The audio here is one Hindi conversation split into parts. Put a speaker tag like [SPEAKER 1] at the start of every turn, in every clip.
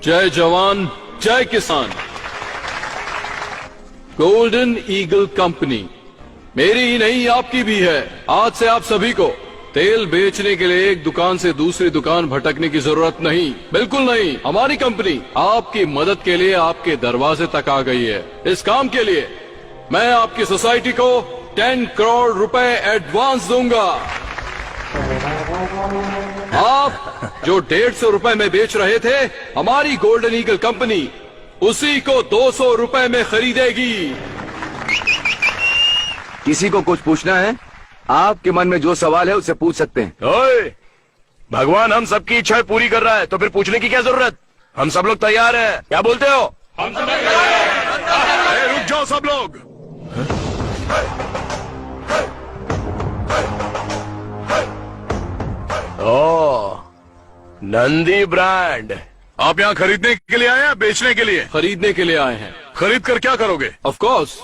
[SPEAKER 1] जय जवान जय किसान। गोल्डन ईगल कंपनी मेरी ही नहीं आपकी भी है। आज से आप सभी को तेल बेचने के लिए एक दुकान से दूसरी दुकान भटकने की जरूरत नहीं, बिल्कुल नहीं। हमारी कंपनी आपकी मदद के लिए आपके दरवाजे तक आ गई है। इस काम के लिए मैं आपकी सोसाइटी को 10 करोड़ रुपए एडवांस दूंगा। आप जो 150 रुपए में बेच रहे थे, हमारी गोल्डन ईगल कंपनी उसी को 200 रुपए में खरीदेगी।
[SPEAKER 2] किसी को कुछ पूछना है? आपके मन में जो सवाल है उससे पूछ सकते हैं।
[SPEAKER 3] ओए, भगवान हम सबकी इच्छाएं पूरी कर रहा है तो फिर पूछने की क्या जरूरत? हम सब लोग तैयार हैं। क्या बोलते हो? हम सब तैयार हैं। रुक जाओ सब लोग। ओ, नंदी ब्रांड।
[SPEAKER 4] आप यहाँ खरीदने के लिए आए हैं, बेचने के लिए?
[SPEAKER 1] खरीदने के लिए आए हैं।
[SPEAKER 4] खरीद कर क्या करोगे?
[SPEAKER 1] ऑफ कोर्स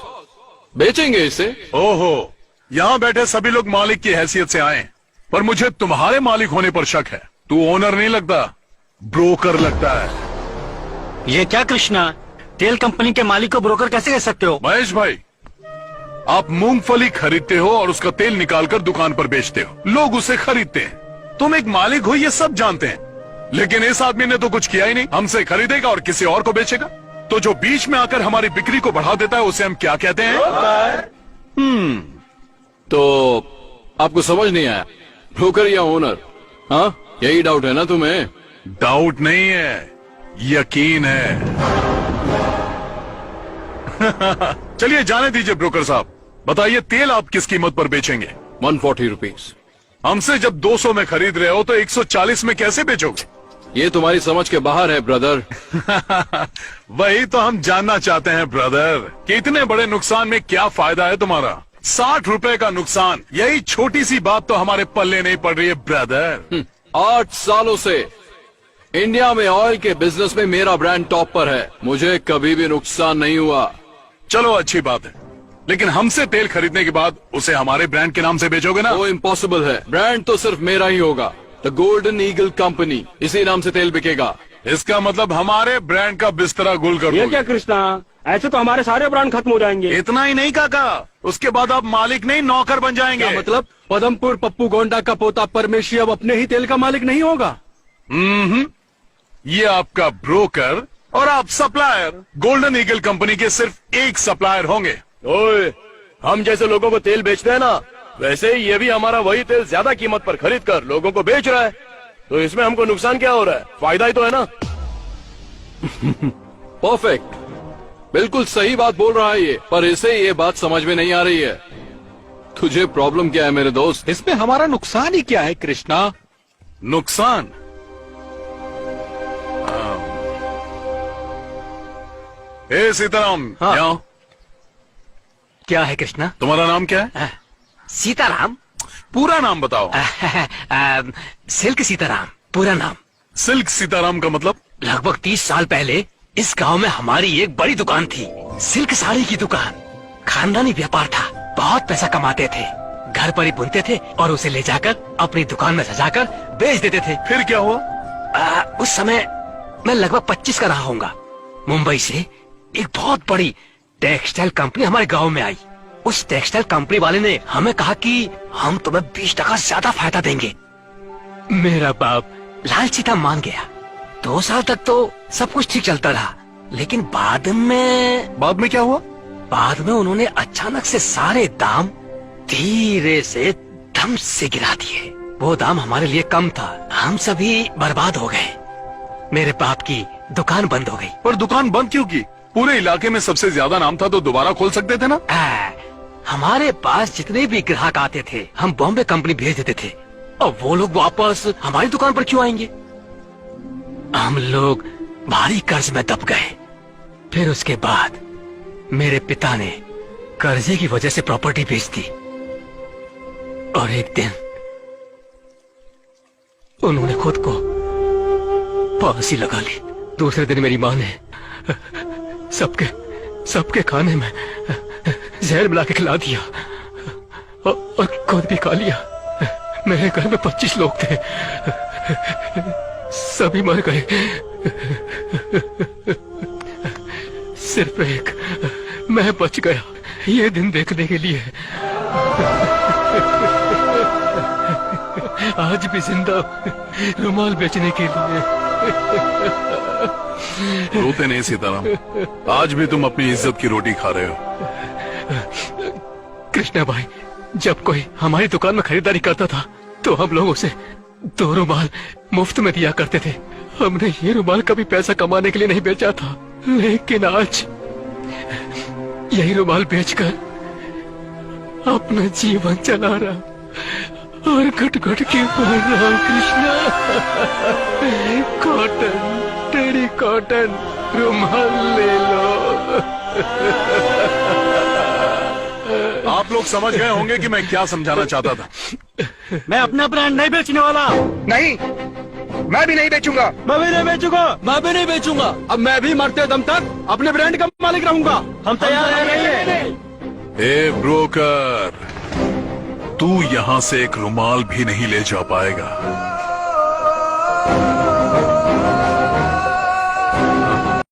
[SPEAKER 1] बेचेंगे इसे।
[SPEAKER 4] ओहो, यहाँ बैठे सभी लोग मालिक की हैसियत से आए, पर मुझे तुम्हारे मालिक होने पर शक है। तू ओनर नहीं लगता, ब्रोकर लगता है।
[SPEAKER 5] ये क्या कृष्णा, तेल कंपनी के मालिक को ब्रोकर कैसे कह सकते हो?
[SPEAKER 4] महेश भाई, आप मूंगफली खरीदते हो और उसका तेल निकालकर दुकान पर बेचते हो। लोग उसे खरीदते हैं। तुम एक मालिक हो ये सब जानते हैं, लेकिन इस आदमी ने तो कुछ किया ही नहीं। हमसे खरीदेगा और किसी और को बेचेगा। तो जो बीच में आकर हमारी बिक्री को बढ़ा देता है उसे हम क्या कहते हैं?
[SPEAKER 1] तो आपको समझ नहीं आया, ब्रोकर या ओनर? हाँ, यही डाउट है ना तुम्हें?
[SPEAKER 4] डाउट नहीं है, यकीन है। चलिए जाने दीजिए ब्रोकर साहब, बताइए तेल आप किस कीमत पर बेचेंगे?
[SPEAKER 1] 140 रुपीज।
[SPEAKER 4] हमसे जब 200 में खरीद रहे हो तो 140 में कैसे बेचोगे?
[SPEAKER 1] ये तुम्हारी समझ के बाहर है ब्रदर।
[SPEAKER 4] वही तो हम जानना चाहते हैं ब्रदर, कि इतने बड़े नुकसान में क्या फायदा है तुम्हारा? 60 रुपए का नुकसान, यही छोटी सी बात तो हमारे पल्ले नहीं पड़ रही है ब्रदर।
[SPEAKER 1] 8 सालों से इंडिया में ऑयल के बिजनेस में मेरा ब्रांड टॉप पर है। मुझे कभी भी नुकसान नहीं हुआ।
[SPEAKER 4] चलो अच्छी बात है, लेकिन हमसे तेल खरीदने के बाद उसे हमारे ब्रांड के नाम से बेचोगे ना?
[SPEAKER 1] वो इम्पॉसिबल है। ब्रांड तो सिर्फ मेरा ही होगा, द गोल्डन ईगल कंपनी। इसी नाम से तेल बिकेगा।
[SPEAKER 4] इसका मतलब हमारे ब्रांड का बिस्तरा गुल कर
[SPEAKER 5] ये
[SPEAKER 4] दोगे।
[SPEAKER 5] क्या कृष्णा, ऐसे तो हमारे सारे ब्रांड खत्म हो जाएंगे।
[SPEAKER 4] इतना ही नहीं काका, उसके बाद आप मालिक नहीं नौकर बन जाएंगे।
[SPEAKER 1] क्या मतलब? पदमपुर पप्पू गोंडा का पोता परमेशी अब अपने ही तेल का मालिक नहीं होगा?
[SPEAKER 4] ये आपका ब्रोकर और आप सप्लायर। गोल्डन ईगल कंपनी के सिर्फ एक सप्लायर होंगे।
[SPEAKER 3] ओए, हम जैसे लोगों को तेल बेचते हैं ना, वैसे ही ये भी हमारा वही तेल ज्यादा कीमत पर खरीद कर लोगों को बेच रहा है। तो इसमें हमको नुकसान क्या हो रहा है? फायदा ही तो है ना।
[SPEAKER 1] परफेक्ट, बिल्कुल सही बात बोल रहा है ये, पर इसे ये बात समझ में नहीं आ रही है। तुझे प्रॉब्लम क्या है मेरे दोस्त?
[SPEAKER 6] इसमें हमारा नुकसान ही क्या है कृष्णा?
[SPEAKER 4] नुकसान? ए सीताराम,
[SPEAKER 5] हाँ।
[SPEAKER 4] यहाँ।
[SPEAKER 5] क्या है कृष्णा?
[SPEAKER 4] तुम्हारा नाम क्या है?
[SPEAKER 5] सीताराम।
[SPEAKER 4] पूरा नाम बताओ।
[SPEAKER 5] सिल्क सीताराम पूरा नाम।
[SPEAKER 4] सिल्क सीताराम का मतलब?
[SPEAKER 5] लगभग 30 साल पहले इस गांव में हमारी एक बड़ी दुकान थी, सिल्क साड़ी की दुकान। खानदानी व्यापार था, बहुत पैसा कमाते थे। घर पर ही बुनते थे और उसे ले जाकर अपनी दुकान में सजाकर बेच देते थे।
[SPEAKER 4] फिर क्या हुआ?
[SPEAKER 5] उस समय मैं लगभग 25 का रहा होऊंगा। मुंबई से एक बहुत बड़ी टेक्सटाइल कंपनी हमारे गांव में आई। उस टेक्सटाइल कंपनी वाले ने हमें कहा कि हम तुम्हें 20% ज्यादा फायदा देंगे। मेरा बाप लालची था, मान गया। 2 साल तक तो सब कुछ ठीक चलता रहा, लेकिन बाद में
[SPEAKER 4] क्या हुआ?
[SPEAKER 5] बाद में उन्होंने अचानक से सारे दाम धीरे से दम से गिरा दिए। वो दाम हमारे लिए कम था, हम सभी बर्बाद हो गए। मेरे बाप की दुकान बंद हो गई।
[SPEAKER 4] पर दुकान बंद क्यों की? पूरे इलाके में सबसे ज्यादा नाम था तो दोबारा खोल सकते थे ना?
[SPEAKER 5] हमारे पास जितने भी ग्राहक आते थे हम बॉम्बे कंपनी भेज देते थे, और वो लोग वापस हमारी दुकान पर क्यों आएंगे? हम लोग भारी कर्ज में दब गए। फिर उसके बाद मेरे पिता ने कर्जे की वजह से प्रॉपर्टी बेच दी, और एक दिन उन्होंने खुद को फांसी लगा ली। दूसरे दिन मेरी माँ ने सबके खाने में जहर मिला के खिला दिया और खुद भी खा लिया। मेरे घर में 25 लोग थे, सभी मर गए। सिर्फ एक मैं बच गया ये दिन देखने के लिए। आज भी जिंदा रुमाल बेचने के लिए।
[SPEAKER 4] रोते नहीं सीताराम, आज भी तुम अपनी इज्जत की रोटी खा रहे हो।
[SPEAKER 5] कृष्णा भाई, जब कोई हमारी दुकान में खरीदारी करता था तो हम लोग उसे 2 रुमाल मुफ्त में दिया करते थे। हमने ये रुमाल कभी पैसा कमाने के लिए नहीं बेचा था, लेकिन आज यही रुमाल बेचकर अपना जीवन चला रहा और घुट-घुट के पढ़ रहा हूं। कृष्णा, कॉटन, टेरी कॉटन रुमाल ले लो।
[SPEAKER 4] आप लोग समझ गए होंगे कि मैं क्या समझाना चाहता था।
[SPEAKER 6] मैं अपना ब्रांड नहीं बेचने वाला।
[SPEAKER 2] नहीं, मैं भी नहीं बेचूंगा।
[SPEAKER 6] मैं भी नहीं बेचूंगा।
[SPEAKER 1] मैं भी नहीं बेचूंगा। अब मैं भी मरते दम तक अपने ब्रांड का मालिक रहूंगा।
[SPEAKER 6] हम तैयार हैं।
[SPEAKER 4] ए ब्रोकर, तू यहाँ से एक रुमाल भी नहीं ले जा पाएगा।